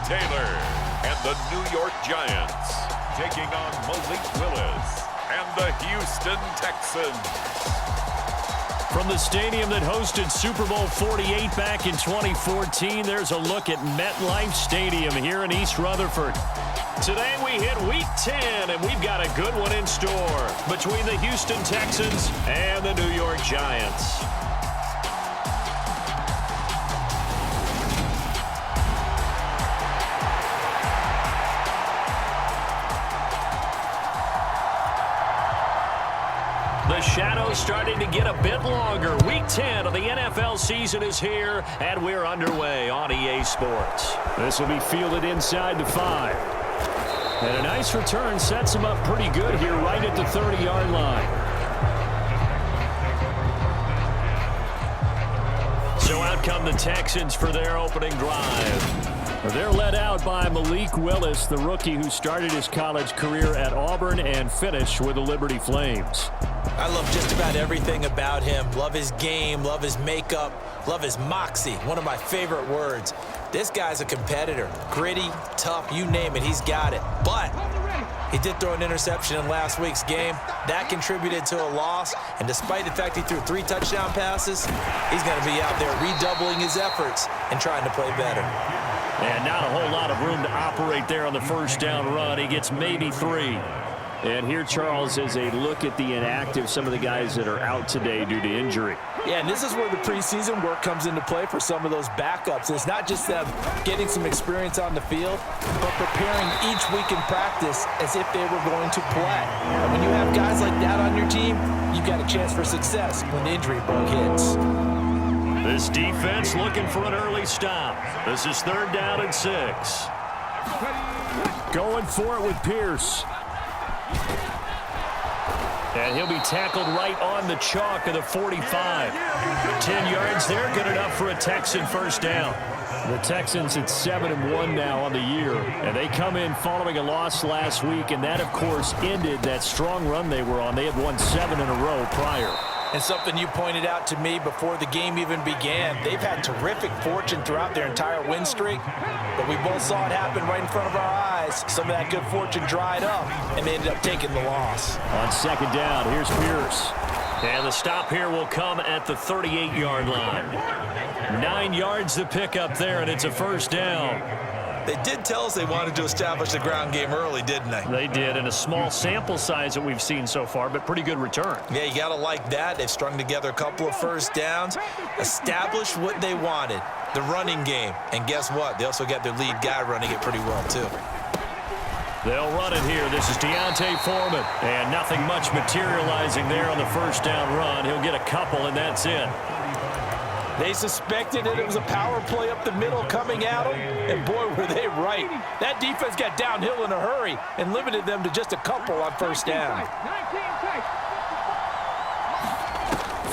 Taylor. And the New York Giants taking on Malik Willis and the Houston Texans. From the stadium that hosted Super Bowl 48 back in 2014, there's a look at MetLife Stadium here in East Rutherford. Today we hit Week 10, and we've got a good one in store between the Houston Texans and the New York Giants. The shadow's starting to get a bit longer. Week 10 of the NFL season is here, and we're underway on EA Sports. This will be fielded inside the 5. And a nice return sets him up pretty good here right at the 30-yard line. So out come the Texans for their opening drive. They're led out by Malik Willis, the rookie who started his college career at Auburn and finished with the Liberty Flames. I love just about everything about him. Love his game, love his makeup, love his moxie. One of my favorite words. This guy's a competitor. Gritty, tough, you name it, he's got it. But he did throw an interception in last week's game. That contributed to a loss. And despite the fact he threw 3 touchdown passes, he's going to be out there redoubling his efforts and trying to play better. And not a whole lot of room to operate there on the first down run. He gets maybe 3. And here, Charles, is a look at the inactive, some of the guys that are out today due to injury. Yeah, and this is where the preseason work comes into play for some of those backups. It's not just them getting some experience on the field, but preparing each week in practice as if they were going to play. And when you have guys like that on your team, you've got a chance for success when the injury bug hits. This defense looking for an early stop. This is 3rd down and 6. Going for it with Pierce. And he'll be tackled right on the chalk of the 45. 10 yards there, good enough for a Texan first down. The Texans at 7-1 now on the year. And they come in following a loss last week, and that, of course, ended that strong run they were on. They had won 7 in a row prior. And something you pointed out to me before the game even began, they've had terrific fortune throughout their entire win streak, but we both saw it happen right in front of our eyes. Some of that good fortune dried up, and they ended up taking the loss. On 2nd down, here's Pierce. And the stop here will come at the 38-yard line. 9 yards to pick up there, and it's a first down. They did tell us they wanted to establish the ground game early, didn't they? They did, and a small sample size that we've seen so far, but pretty good return. Yeah, you got to like that. They've strung together a couple of first downs, established what they wanted, the running game. And guess what? They also got their lead guy running it pretty well, too. They'll run it here. This is Deontay Foreman. And nothing much materializing there on the first down run. He'll get a couple, and that's it. They suspected it was a power play up the middle coming at them, and boy, were they right. That defense got downhill in a hurry and limited them to just a couple on first down.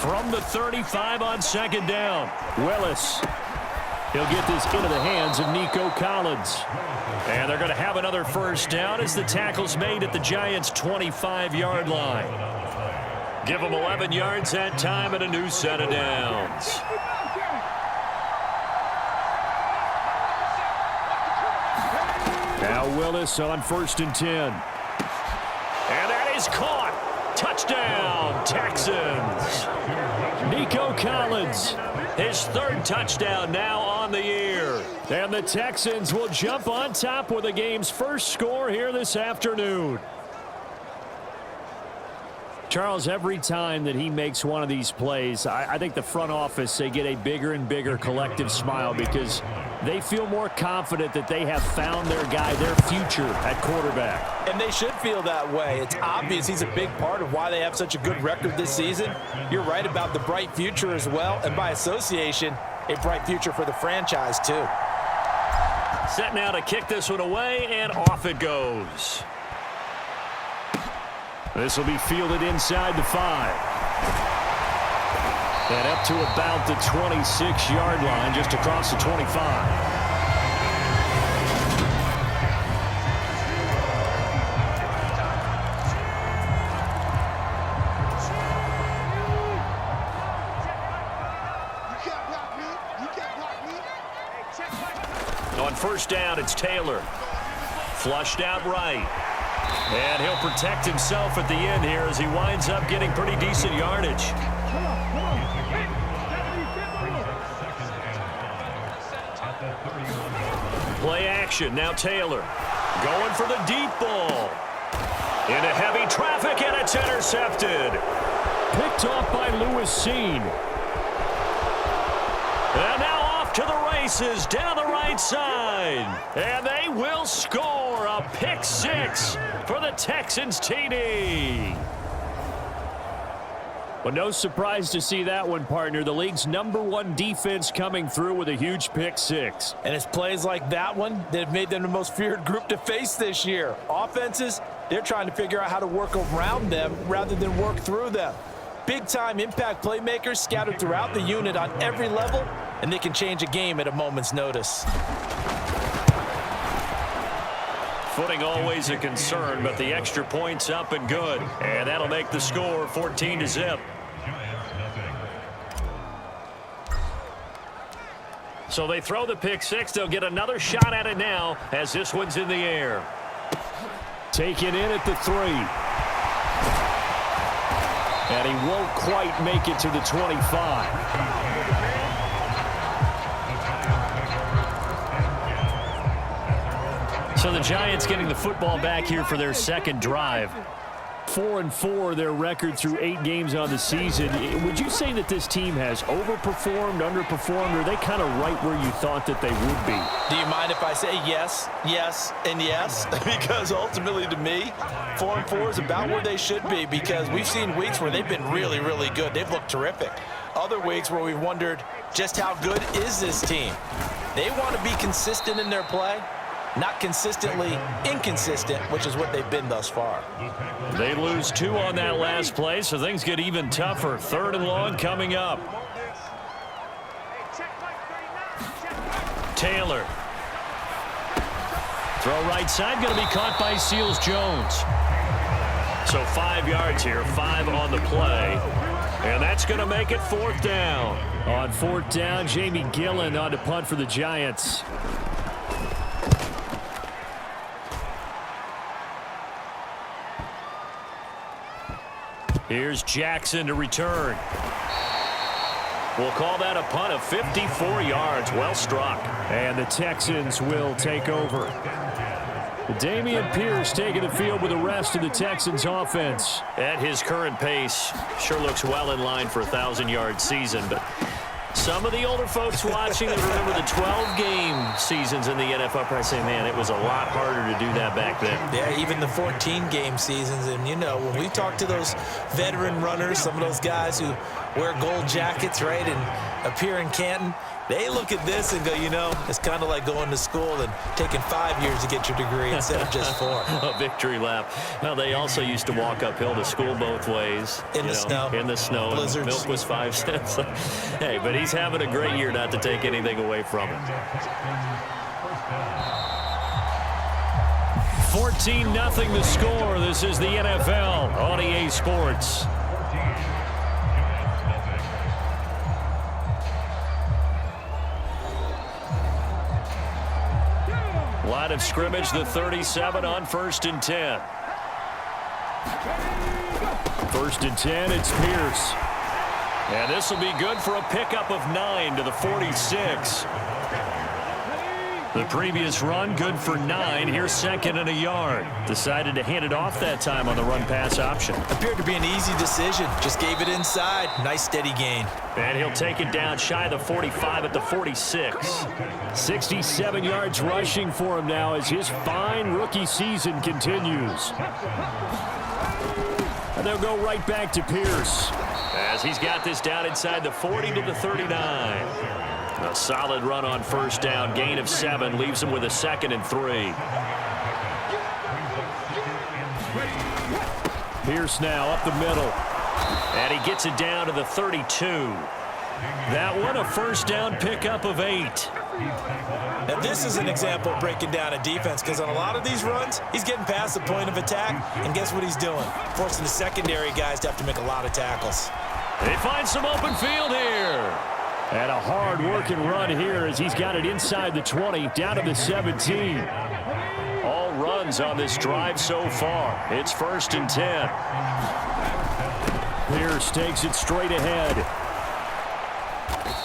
From the 35 on 2nd down, Willis. He'll get this into the hands of Nico Collins. And they're going to have another first down as the tackle's made at the Giants' 25-yard line. Give them 11 yards that time and a new set of downs. Now Willis on 1st and 10. And that is caught. Touchdown, Texans. Nico Collins, his 3rd touchdown now on the year. And the Texans will jump on top with the game's first score here this afternoon. Charles, every time that he makes one of these plays, I think the front office, they get a bigger and bigger collective smile because they feel more confident that they have found their guy, their future at quarterback. And they should feel that way. It's obvious he's a big part of why they have such a good record this season. You're right about the bright future as well, and by association, a bright future for the franchise too. Set now to kick this one away, and off it goes. This will be fielded inside the 5. And up to about the 26-yard line, just across the 25. On On first down, it's Taylor. Flushed out right. And he'll protect himself at the end here as he winds up getting pretty decent yardage. Play action. Now Taylor going for the deep ball. Into heavy traffic, and it's intercepted. Picked off by Lewis Seen. And now off to the races down the right side. And they will score a pick six for the Texans TD. Well, no surprise to see that one, partner. The league's #1 defense coming through with a huge pick six. And it's plays like that one that have made them the most feared group to face this year. Offenses, they're trying to figure out how to work around them rather than work through them. Big-time impact playmakers scattered throughout the unit on every level, and they can change a game at a moment's notice. Footing always a concern, but the extra point's up and good. And that'll make the score 14-0. So they throw the pick six. They'll get another shot at it now as this one's in the air. Taken in at the 3. And he won't quite make it to the 25. So the Giants getting the football back here for their second drive. 4-4 their record through 8 games on the season. Would you say that this team has overperformed, underperformed, or are they kind of right where you thought that they would be? Do you mind if I say yes, yes, and yes? Because ultimately to me, 4-4 is about where they should be, because we've seen weeks where they've been really, really good. They've looked terrific. Other weeks where we've wondered just how good is this team. They want to be consistent in their play. Not consistently inconsistent, which is what they've been thus far. They lose 2 on that last play, so things get even tougher. 3rd and long coming up. Taylor. Throw right side, going to be caught by Seals-Jones. So 5 yards here, 5 on the play. And that's going to make it 4th down. On 4th down, Jamie Gillen on to punt for the Giants. Here's Jackson to return. We'll call that a punt of 54 yards. Well struck. And the Texans will take over. Dameon Pierce taking the field with the rest of the Texans offense. At his current pace, sure looks well in line for a 1,000-yard season, but some of the older folks watching that remember the 12-game seasons in the NFL probably say, man, it was a lot harder to do that back then. Yeah, even the 14-game seasons. And, you know, when we talk to those veteran runners, some of those guys who wear gold jackets, right, and appear in Canton, they look at this and go, you know, it's kind of like going to school and taking 5 years to get your degree instead of just 4. A victory lap. Well, they also used to walk uphill to school both ways. In the snow. In the snow. Blizzards. Milk was 5 cents. Hey, but he's having a great year, not to take anything away from him. 14-0 the score. This is the NFL on EA Sports. Line of scrimmage, the 37 on 1st and 10. 1st and 10, it's Pierce. And this will be good for a pickup of 9 to the 46. The previous run, good for 9. Here's 2nd and a yard. Decided to hand it off that time on the run-pass option. Appeared to be an easy decision. Just gave it inside. Nice steady gain. And he'll take it down shy of the 45 at the 46. 67 yards rushing for him now as his fine rookie season continues. And they'll go right back to Pierce as he's got this down inside the 40 to the 39. A solid run on 1st down. Gain of 7 leaves him with a 2nd and 3. Pierce now up the middle. And he gets it down to the 32. That one a 1st down pickup of 8. Now this is an example of breaking down a defense, because on a lot of these runs, he's getting past the point of attack, and guess what he's doing? Forcing the secondary guys to have to make a lot of tackles. They find some open field here. And a hard-working run here as he's got it inside the 20, down to the 17. All runs on this drive so far. It's 1st and 10. Pierce takes it straight ahead.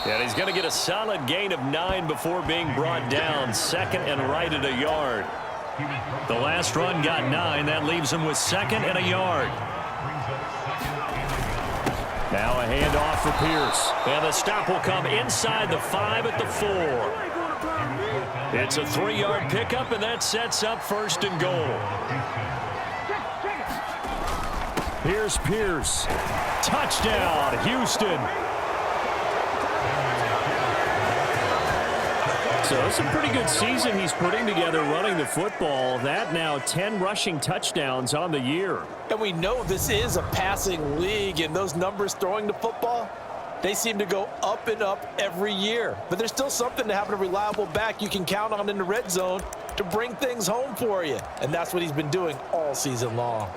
And he's going to get a solid gain of 9 before being brought down. 2nd and right at a yard. The last run got 9. That leaves him with 2nd and a yard. Now a handoff for Pierce. And the stop will come inside the 5 at the 4. It's a 3-yard pickup, and that sets up 1st and goal. Here's Pierce. Touchdown, Houston. So it's a pretty good season he's putting together running the football. That now 10 rushing touchdowns on the year. And we know this is a passing league, and those numbers throwing the football, they seem to go up and up every year. But there's still something to having a reliable back you can count on in the red zone to bring things home for you. And that's what he's been doing all season long.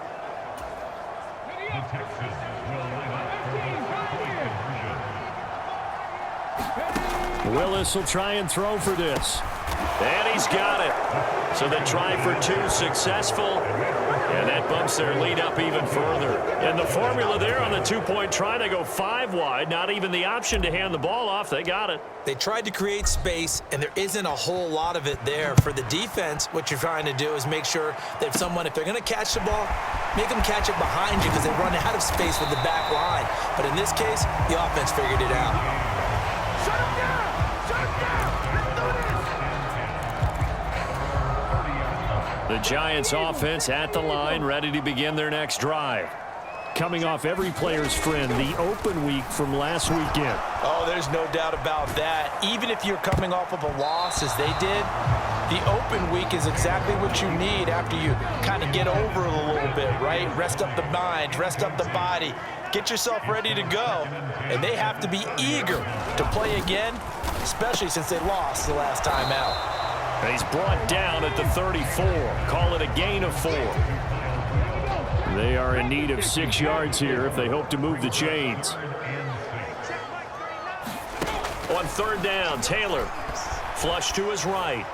Willis will try and throw for this. And he's got it. So the try for 2 successful. And that bumps their lead up even further. And the formula there on the 2-point try, they go 5 wide. Not even the option to hand the ball off. They got it. They tried to create space, and there isn't a whole lot of it there. For the defense, what you're trying to do is make sure that if they're going to catch the ball, make them catch it behind you because they run out of space with the back line. But in this case, the offense figured it out. Shut him down! Shut him down! Let's do this! The Giants offense at the line, ready to begin their next drive. Coming off every player's friend, the open week from last weekend. Oh, there's no doubt about that. Even if you're coming off of a loss, as they did, the open week is exactly what you need after you kind of get over it a little bit, right? Rest up the mind, rest up the body, get yourself ready to go. And they have to be eager to play again, especially since they lost the last time out. And he's brought down at the 34. Call it a gain of 4. They are in need of 6 yards here if they hope to move the chains. On 3rd down, Taylor. Flush to his right.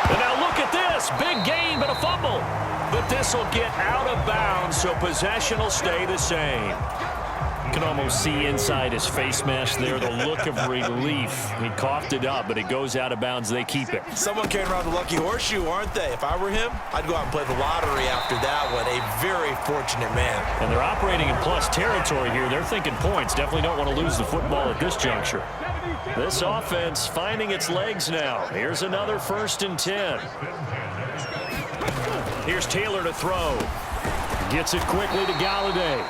And now look at this. Big gain, but a fumble. But this will get out of bounds, so possession will stay the same. You can almost see inside his face mask there the look of relief. He coughed it up, but it goes out of bounds. They keep it. Someone carrying around the lucky horseshoe, aren't they? If I were him, I'd go out and play the lottery after that one. A very fortunate man. And they're operating in plus territory here. They're thinking points. Definitely don't want to lose the football at this juncture. This offense finding its legs now. Here's another 1st and 10. Here's Taylor to throw. Gets it quickly to Galladay.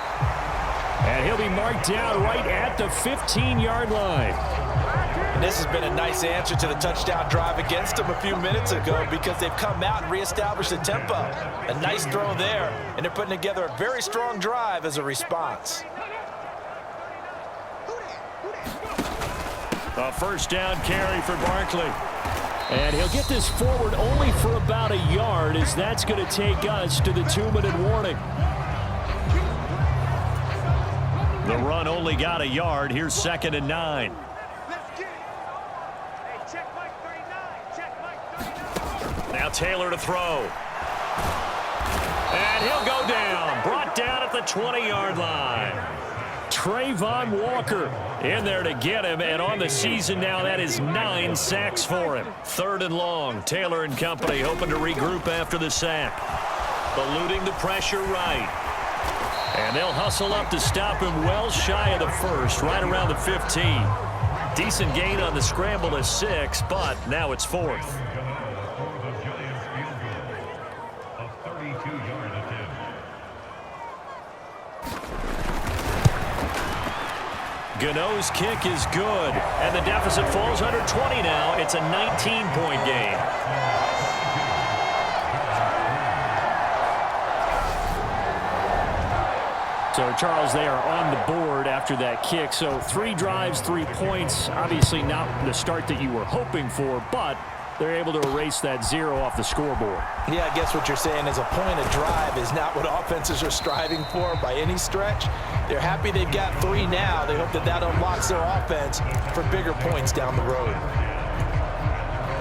And he'll be marked down right at the 15-yard line. And this has been a nice answer to the touchdown drive against them a few minutes ago because they've come out and reestablished the tempo. A nice throw there, and they're putting together a very strong drive as a response. A 1st down carry for Barkley. And he'll get this forward only for about a yard, as that's going to take us to the 2-minute warning. The run only got a yard. Here's 2nd and 9. Now Taylor to throw. And he'll go down. Brought down at the 20-yard line. Trayvon Walker in there to get him. And on the season now, that is 9 sacks for him. 3rd and long. Taylor and company hoping to regroup after the sack. Eluding the pressure right. And they'll hustle up to stop him well shy of the 1st, right around the 15. Decent gain on the scramble to 6, but now it's 4th. Gano's kick is good, and the deficit falls under 20 now. It's a 19-point game. So, Charles, they are on the board after that kick. So 3 drives, 3 points. Obviously not the start that you were hoping for, but they're able to erase that 0 off the scoreboard. Yeah, I guess what you're saying is a point of drive is not what offenses are striving for by any stretch. They're happy they've got 3 now. They hope that that unlocks their offense for bigger points down the road.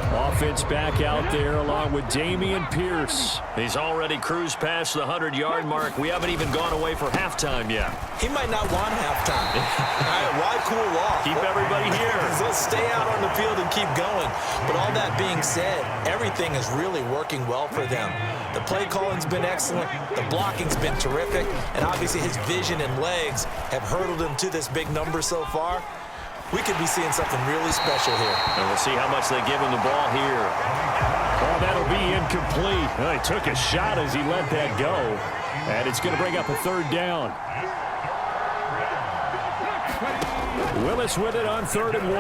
Offense back out there along with Dameon Pierce. He's already cruised past the 100-yard mark. We haven't even gone away for halftime yet. He might not want halftime. All right, why cool off? Keep everybody here. Let's stay out on the field and keep going. But all that being said, everything is really working well for them. The play calling's been excellent. The blocking's been terrific. And obviously his vision and legs have hurdled him to this big number so far. We could be seeing something really special here. And we'll see how much they give him the ball here. Oh, that'll be incomplete. Well, he took a shot as he let that go. And it's going to bring up a 3rd down. Willis with it on 3rd and 1.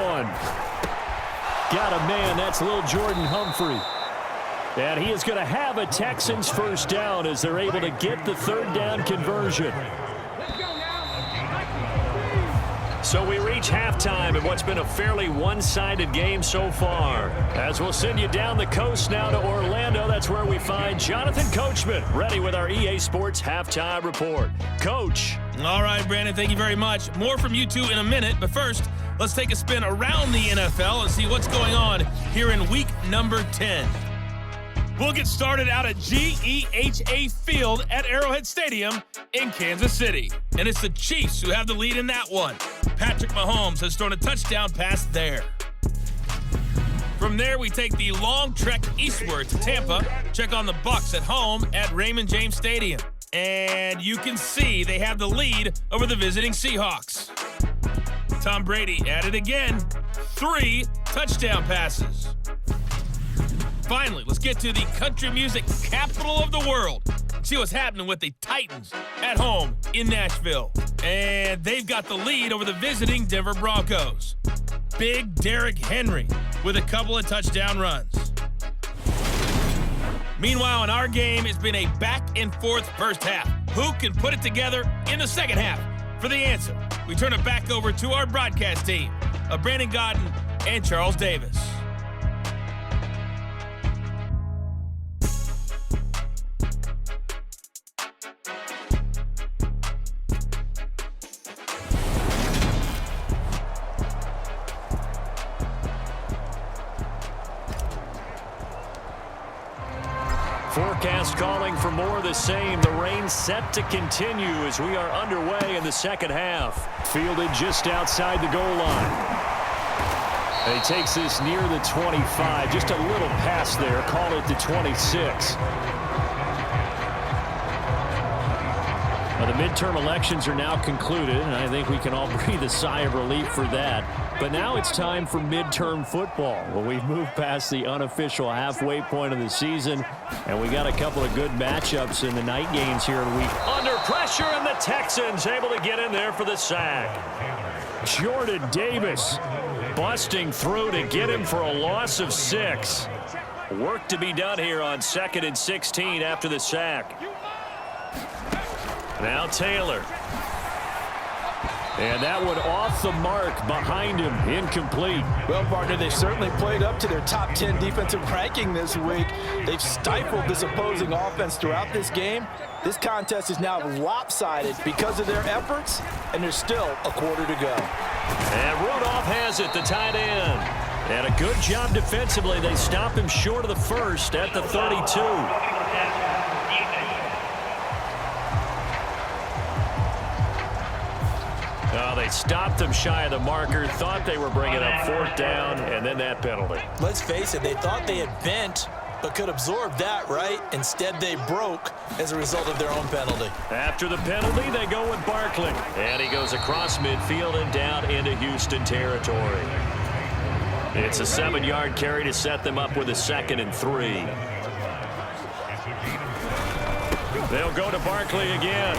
Got a man. That's little Jordan Humphrey. And he is going to have a Texans 1st down as they're able to get the 3rd down conversion. So we reach halftime in what's been a fairly one-sided game so far. As we'll send you down the coast now to Orlando, that's where we find Jonathan Coachman, ready with our EA Sports Halftime Report. Coach. All right, Brandon, thank you very much. More from you two in a minute, but first, let's take a spin around the NFL and see what's going on here in week number 10. We'll get started out at GEHA Field at Arrowhead Stadium in Kansas City. And it's the Chiefs who have the lead in that one. Patrick Mahomes has thrown a touchdown pass there. From there, we take the long trek eastward to Tampa, check on the Bucs at home at Raymond James Stadium. And you can see they have the lead over the visiting Seahawks. Tom Brady at it again. 3 touchdown passes. Finally, let's get to the country music capital of the world. See what's happening with the Titans at home in Nashville. And they've got the lead over the visiting Denver Broncos. Big Derrick Henry with a couple of touchdown runs. Meanwhile, in our game, it's been a back-and-forth first half. Who can put it together in the second half? For the answer, we turn it back over to our broadcast team of Brandon Godden and Charles Davis. Forecast calling for more of the same. The rain set to continue as we are underway in the second half. Fielded just outside the goal line. And he takes this near the 25. Just a little pass there. Call it the 26. Now, the midterm elections are now concluded, and I think we can all breathe a sigh of relief for that. But now it's time for midterm football. Well, we've moved past the unofficial halfway point of the season, and we got a couple of good matchups in the night games here in week. Under pressure, and the Texans able to get in there for the sack. Jordan Davis busting through to get him for a loss of 6. Work to be done here on 2nd and 16 after the sack. Now Taylor. And that one off the mark behind him, incomplete. Well, partner, they've certainly played up to their top 10 defensive ranking this week. They've stifled this opposing offense throughout this game. This contest is now lopsided because of their efforts, and there's still a quarter to go. And Rudolph has it, the tight end. And a good job defensively. They stop him short of the first at the 32. They stopped them shy of the marker, thought they were bringing up 4th down, and then that penalty. Let's face it, they thought they had bent, but could absorb that, right? Instead, they broke as a result of their own penalty. After the penalty, they go with Barkley. And he goes across midfield and down into Houston territory. It's a 7-yard carry to set them up with a 2nd and 3. They'll go to Barkley again.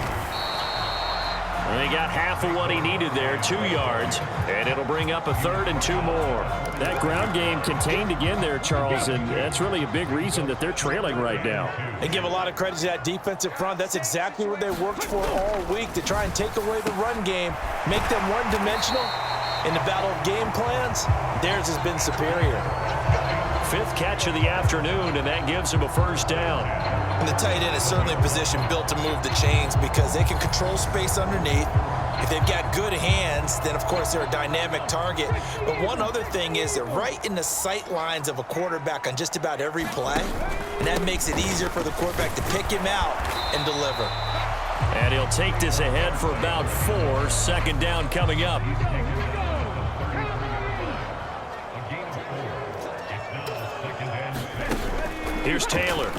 And he got half of what he needed there, 2 yards, and it'll bring up a 3rd and 2 more. That ground game contained again there, Charles, and that's really a big reason that they're trailing right now. They give a lot of credit to that defensive front. That's exactly what they worked for all week, to try and take away the run game, make them one-dimensional. In the battle of game plans, theirs has been superior. fifth catch of the afternoon, and that gives him a first down. And the tight end is certainly a position built to move the chains because they can control space underneath. If they've got good hands, then, of course, they're a dynamic target. But one other thing is they're right in the sight lines of a quarterback on just about every play, and that makes it easier for the quarterback to pick him out and deliver. And he'll take this ahead for about 4. Second down coming up. Here's Taylor.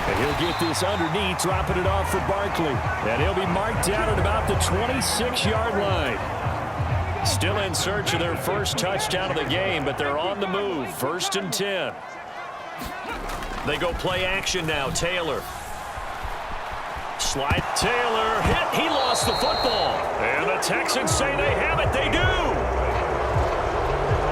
And he'll get this underneath, dropping it off for Barkley. And he'll be marked down at about the 26-yard line. Still in search of their first touchdown of the game, but they're on the move. 1st and 10. They go play action now. Taylor. Slide. Taylor hit. He lost the football. And the Texans say they have it. They do.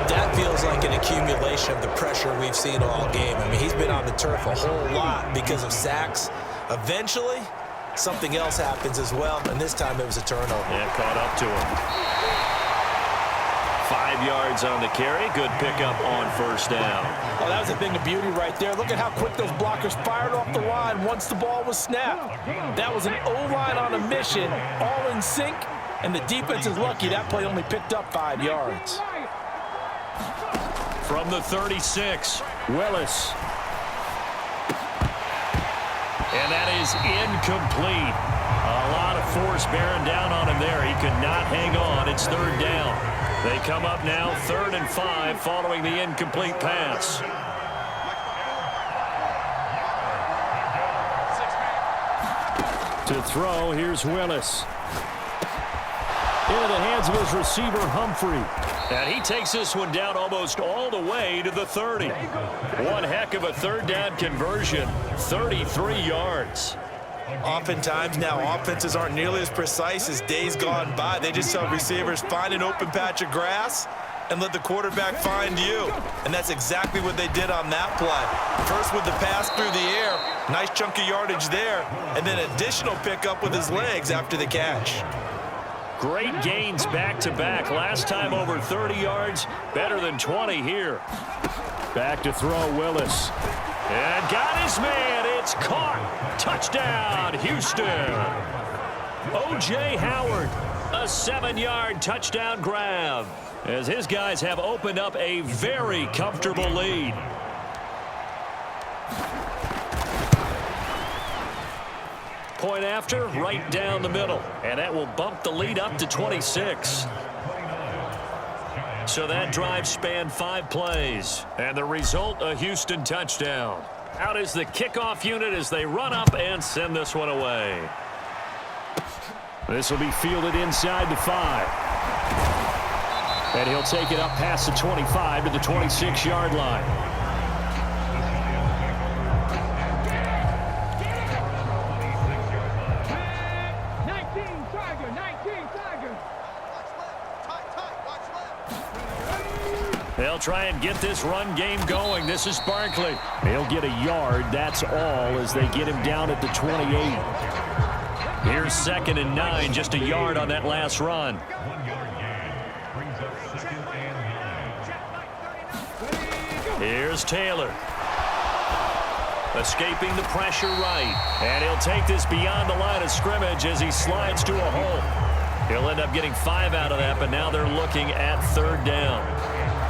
That feels like an accumulation of the pressure we've seen all game. I mean, he's been on the turf a whole lot because of sacks. Eventually, something else happens as well, and this time it was a turnover. And caught up to him. 5 yards on the carry. Good pickup on first down. Oh, that was a thing of beauty right there. Look at how quick those blockers fired off the line once the ball was snapped. That was an O-line on a mission, all in sync, and the defense is lucky that play only picked up 5 yards. From the 36, Willis. And that is incomplete. A lot of force bearing down on him there. He could not hang on. It's 3rd down. They come up now 3rd and 5 following the incomplete pass. To throw, here's Willis. Into the hands of his receiver, Humphrey. And he takes this one down almost all the way to the 30. One heck of a 3rd down conversion, 33 yards. Oftentimes now offenses aren't nearly as precise as days gone by. They just tell receivers, find an open patch of grass and let the quarterback find you. And that's exactly what they did on that play. First with the pass through the air, nice chunk of yardage there, and then additional pickup with his legs after the catch. Great gains back-to-back. Last time over 30 yards, better than 20 here. Back to throw, Willis. And got his man. It's caught. Touchdown, Houston. O.J. Howard, a 7-yard touchdown grab, as his guys have opened up a very comfortable lead. Point after, right down the middle. And that will bump the lead up to 26. So that drive spanned 5 plays. And the result, a Houston touchdown. Out is the kickoff unit as they run up and send this one away. This will be fielded inside the 5. And he'll take it up past the 25 to the 26-yard line. They'll try and get this run game going. This is Barkley. He'll get a yard. That's all as they get him down at the 28. Here's 2nd and 9. Just a yard on that last run. Here's Taylor. Escaping the pressure right. And he'll take this beyond the line of scrimmage as he slides to a hole. He'll end up getting 5 out of that, but now they're looking at 3rd down.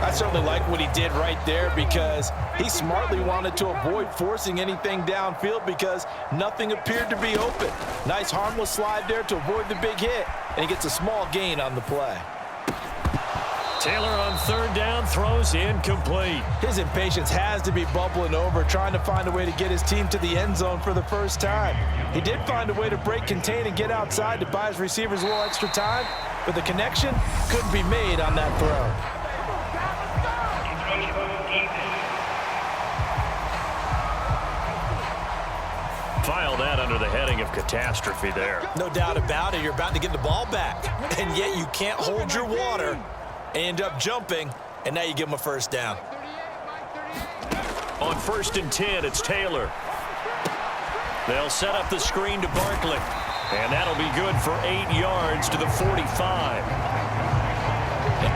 I certainly like what he did right there because he smartly wanted to avoid forcing anything downfield because nothing appeared to be open. Nice harmless slide there to avoid the big hit, and he gets a small gain on the play. Taylor on 3rd down, throws incomplete. His impatience has to be bubbling over, trying to find a way to get his team to the end zone for the first time. He did find a way to break contain and get outside to buy his receivers a little extra time, but the connection couldn't be made on that throw. File that under the heading of catastrophe there. No doubt about it. You're about to get the ball back, and yet you can't hold your water and end up jumping, and now you give them a first down. On 1st and 10, it's Taylor. They'll set up the screen to Barkley, and that'll be good for 8 yards to the 45.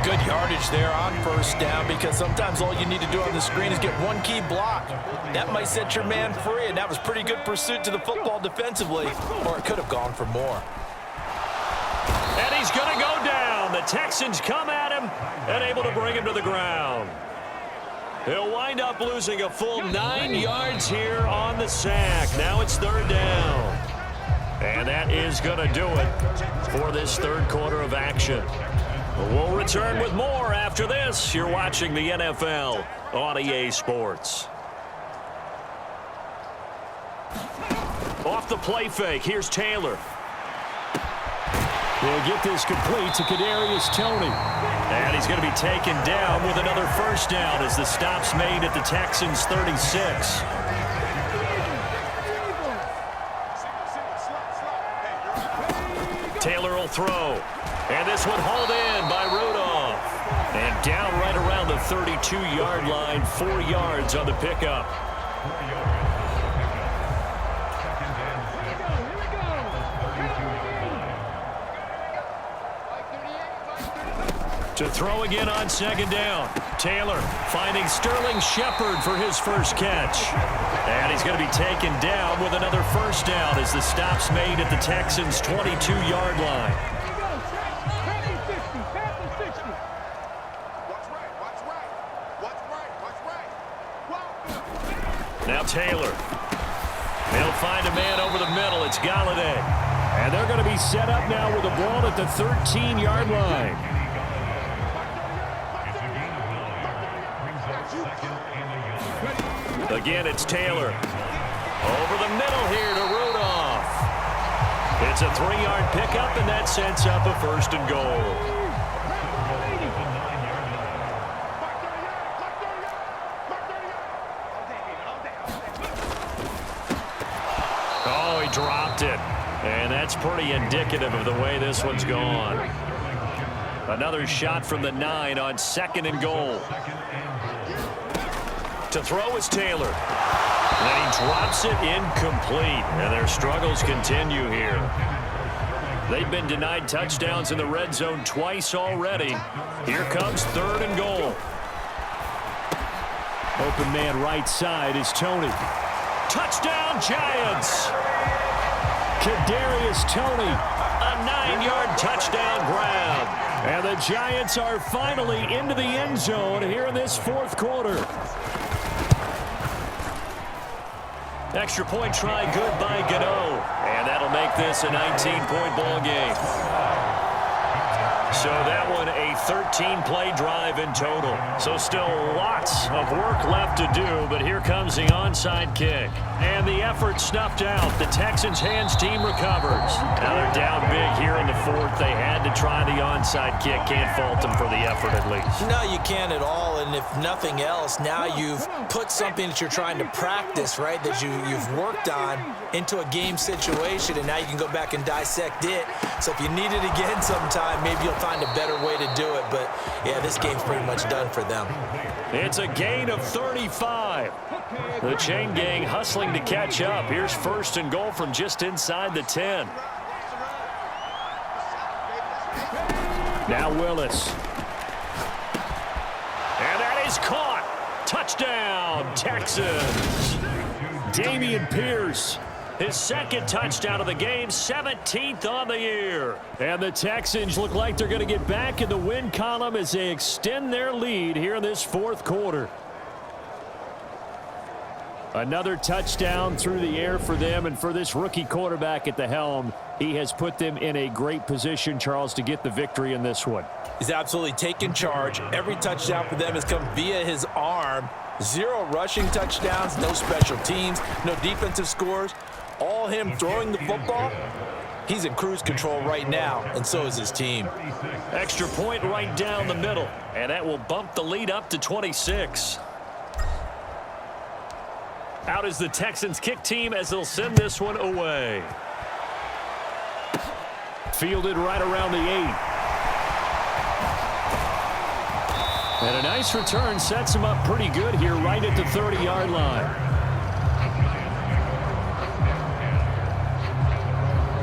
Good yardage there on first down because sometimes all you need to do on the screen is get one key block. That might set your man free, and that was pretty good pursuit to the football defensively, or it could have gone for more. And he's going to go down. The Texans come at him and able to bring him to the ground. He'll wind up losing a full 9 yards here on the sack. Now it's third down. And that is going to do it for this third quarter of action. We'll return with more after this. You're watching the NFL on EA Sports. Off the play fake, here's Taylor. He'll get this complete to Kadarius Toney. And he's going to be taken down with another first down as the stop's made at the Texans' 36. Taylor will throw. And this one hauled in by Rudolph. And down right around the 32-yard line, 4 yards on the pickup. To throw again on second down. Taylor finding Sterling Shepard for his first catch. And he's going to be taken down with another first down as the stop's made at the Texans' 22-yard line. Now Taylor. They'll find a man over the middle. It's Galladay. And they're going to be set up now with the ball at the 13-yard line. Again, it's Taylor. Over the middle here to Rudolph. It's a 3-yard pickup, and that sets up a first and goal. Oh, he dropped it. And that's pretty indicative of the way this one's gone. Another shot from the 9 on second and goal. To throw is Taylor. And he drops it incomplete. And their struggles continue here. They've been denied touchdowns in the red zone twice already. Here comes third and goal. Open man right side is Toney. Touchdown Giants! Kadarius Toney, a 9-yard touchdown grab. And the Giants are finally into the end zone here in this fourth quarter. Extra point try good by Gano. And that'll make this a 19-point ball game. So that one a 13-play drive in total. So still lots of work left to do, but here comes the onside kick. And the effort snuffed out. The Texans hands team recovers. Now they're down big here in the fourth. They had to try the onside kick. Can't fault them for the effort at least. No, you can't at all. And if nothing else, now you've put something that you're trying to practice, right, that you've worked on into a game situation, and now you can go back and dissect it. So if you need it again sometime, maybe you'll find a better way to do it. But, yeah, this game's pretty much done for them. It's a gain of 35. The chain gang hustling to catch up. Here's first and goal from just inside the 10. Now Willis. And that is caught. Touchdown, Texans. Dameon Pierce. His second touchdown of the game, 17th on the year. And the Texans look like they're going to get back in the win column as they extend their lead here in this fourth quarter. Another touchdown through the air for them, and for this rookie quarterback at the helm, he has put them in a great position, Charles, to get the victory in this one. He's absolutely taken charge. Every touchdown for them has come via his arm. 0 rushing touchdowns, no special teams, no defensive scores. All him throwing the football. He's in cruise control right now, and so is his team. Extra point right down the middle, and that will bump the lead up to 26. Out is the Texans kick team as they'll send this one away. Fielded right around the 8. And a nice return sets him up pretty good here right at the 30-yard line.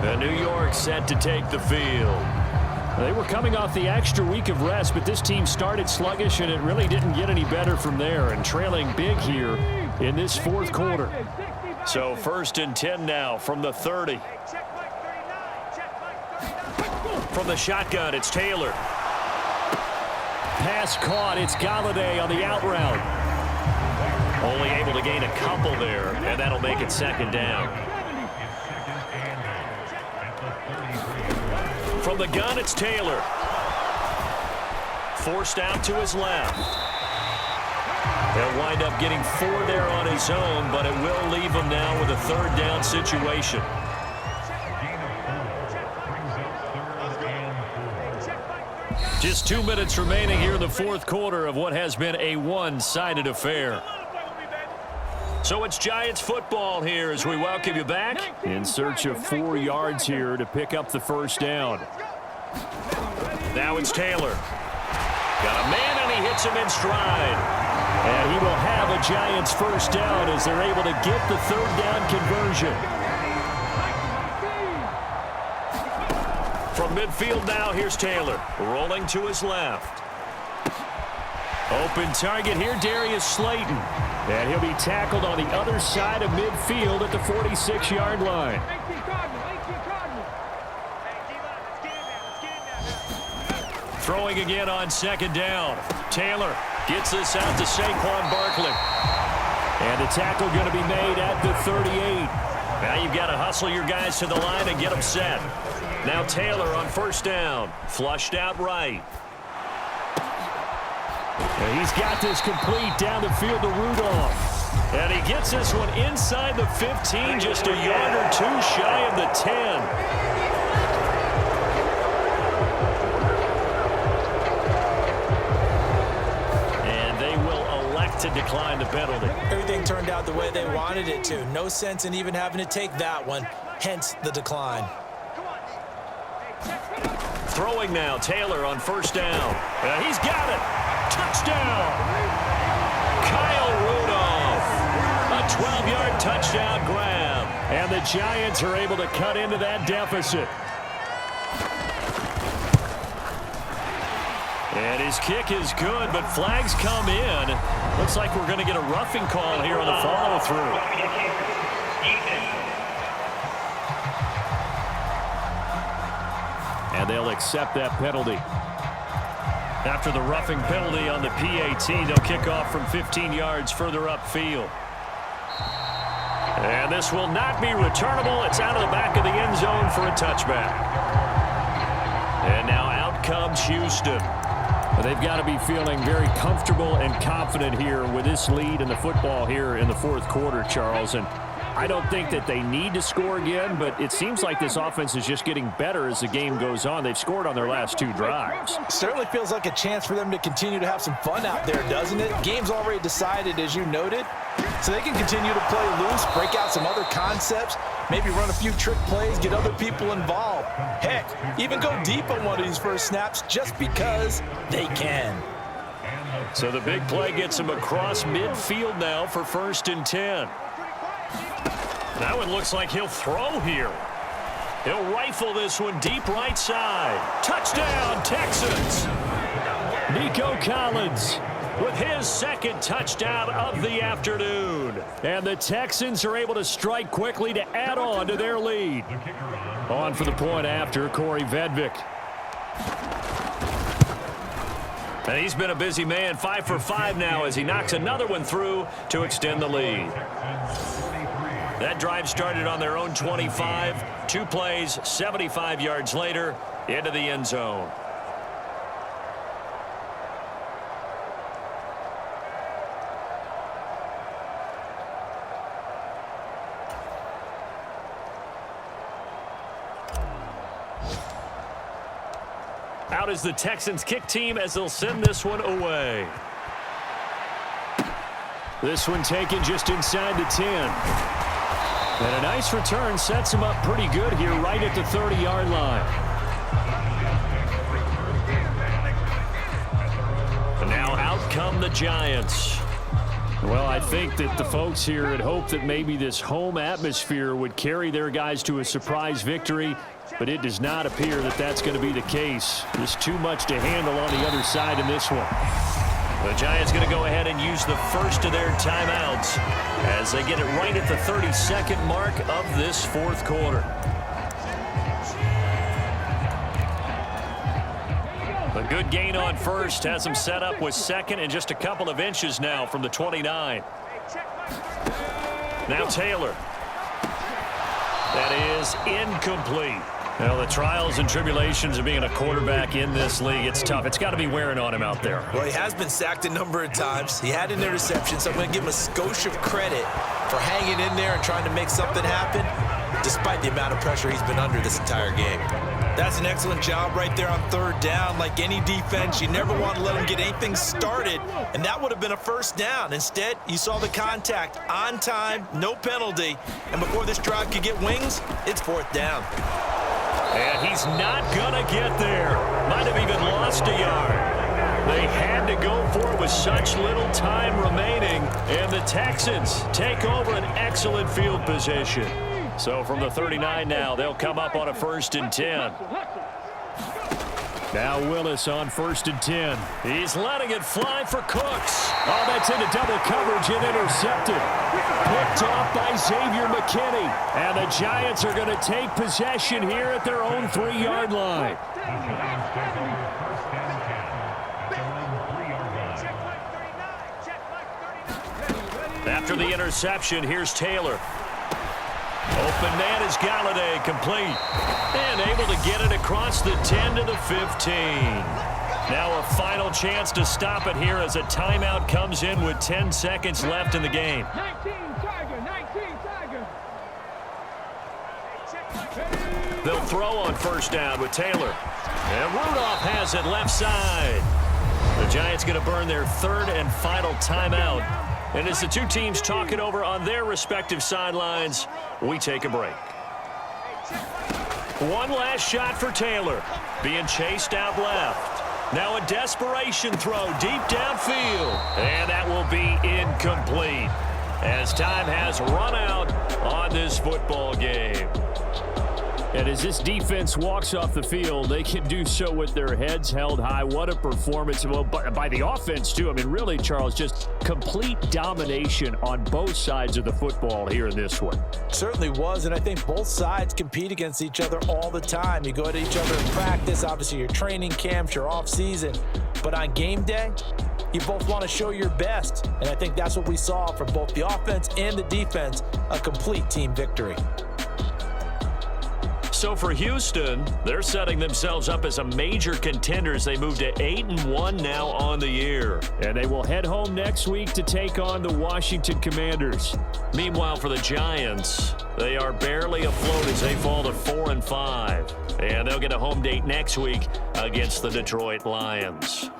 And New York set to take the field. They were coming off the extra week of rest, but this team started sluggish, and it really didn't get any better from there, and trailing big here in this fourth quarter. So 1st and 10 now from the 30. From the shotgun, it's Taylor. Pass caught. It's Galladay on the out route. Only able to gain a couple there, and that'll make it 2nd down. From the gun, it's Taylor. Forced out to his left. He'll wind up getting 4 there on his own, but it will leave him now with a 3rd down situation. Just 2 minutes remaining here in the fourth quarter of what has been a one-sided affair. So it's Giants football here as we welcome you back. In search of 4 yards here to pick up the 1st down. Now it's Taylor. Got a man, and he hits him in stride. And he will have a Giants 1st down as they're able to get the 3rd down conversion. From midfield now, here's Taylor. Rolling to his left. Open target here, Darius Slayton. And he'll be tackled on the other side of midfield at the 46-yard line. Throwing again on 2nd down. Taylor gets this out to Saquon Barkley. And the tackle going to be made at the 38. Now you've got to hustle your guys to the line and get them set. Now Taylor on 1st down. Flushed out right. And he's got this complete down the field to Rudolph. And he gets this one inside the 15, just a yard or 2 shy of the 10. To decline the penalty. Everything turned out the way they wanted it to. No sense in even having to take that one, hence the decline. Throwing now, Taylor on 1st down. He's got it. Touchdown. Kyle Rudolph. A 12-yard touchdown grab. And the Giants are able to cut into that deficit. And his kick is good, but flags come in. Looks like we're going to get a roughing call here on the follow-through. And they'll accept that penalty. After the roughing penalty on the PAT, they'll kick off from 15 yards further upfield. And this will not be returnable. It's out of the back of the end zone for a touchback. And now out comes Houston. They've got to be feeling very comfortable and confident here with this lead in the football here in the fourth quarter, Charles. And I don't think that they need to score again, but it seems like this offense is just getting better as the game goes on. They've scored on their last 2 drives. Certainly feels like a chance for them to continue to have some fun out there, doesn't it? Game's already decided, as you noted, so they can continue to play loose, break out some other concepts, maybe run a few trick plays, get other people involved. Heck, even go deep on one of these first snaps just because they can. So the big play gets him across midfield now for 1st and 10. That one looks like he'll throw here. He'll rifle this one deep right side. Touchdown, Texans. Nico Collins with his 2nd touchdown of the afternoon. And the Texans are able to strike quickly to add on to their lead. On for the point after, Corey Vedvik. And he's been a busy man, 5 for 5 now as he knocks another one through to extend the lead. That drive started on their own 25. 2 plays, 75 yards later, into the end zone. Out is the Texans kick team as they'll send this one away. This one taken just inside the 10. And a nice return sets him up pretty good here right at the 30-yard line. And now out come the Giants. Well, I think that the folks here had hoped that maybe this home atmosphere would carry their guys to a surprise victory, but it does not appear that that's going to be the case. There's too much to handle on the other side in this one. The Giants going to go ahead and use the first of their timeouts as they get it right at the 32nd mark of this fourth quarter. A good gain on first has them set up with second and just a couple of inches now from the 29. Now Taylor. That is incomplete. Well, the trials and tribulations of being a quarterback in this league, it's tough. It's got to be wearing on him out there. Well, he has been sacked a number of times. He had an interception, so I'm going to give him a skosh of credit for hanging in there and trying to make something happen, despite the amount of pressure he's been under this entire game. That's an excellent job right there on third down. Like any defense, you never want to let them get anything started, and that would have been a first down. Instead, you saw the contact on time, no penalty, and before this drive could get wings, it's fourth down. And he's not going to get there. Might have even lost a yard. They had to go for it with such little time remaining, and the Texans take over an excellent field position. So from the 39 now, they'll come up on a 1st and 10. Now Willis on 1st and 10. He's letting it fly for Cooks. Oh, that's into double coverage and intercepted. Picked off by Xavier McKinney. And the Giants are going to take possession here at their own 3-yard line. After the interception, here's Taylor. Open man is Galladay, complete. And able to get it across the 10 to the 15. Now a final chance to stop it here as a timeout comes in with 10 seconds left in the game. 19 Tiger. They'll throw on first down with Taylor. And Rudolph has it left side. The Giants going to burn their 3rd and final timeout. And as the two teams talk it over on their respective sidelines, we take a break. One last shot for Taylor. Being chased out left. Now a desperation throw deep downfield. And that will be incomplete as time has run out on this football game. And as this defense walks off the field, they can do so with their heads held high. What a performance. Well, by the offense, too. I mean, really, Charles, just complete domination on both sides of the football here in this one. Certainly was, and I think both sides compete against each other all the time. You go at each other in practice, obviously your training camps, your off-season. But on game day, you both want to show your best. And I think that's what we saw from both the offense and the defense, a complete team victory. So for Houston, they're setting themselves up as a major contender as they move to 8-1 now on the year. And they will head home next week to take on the Washington Commanders. Meanwhile, for the Giants, they are barely afloat as they fall to 4-5. And they'll get a home date next week against the Detroit Lions.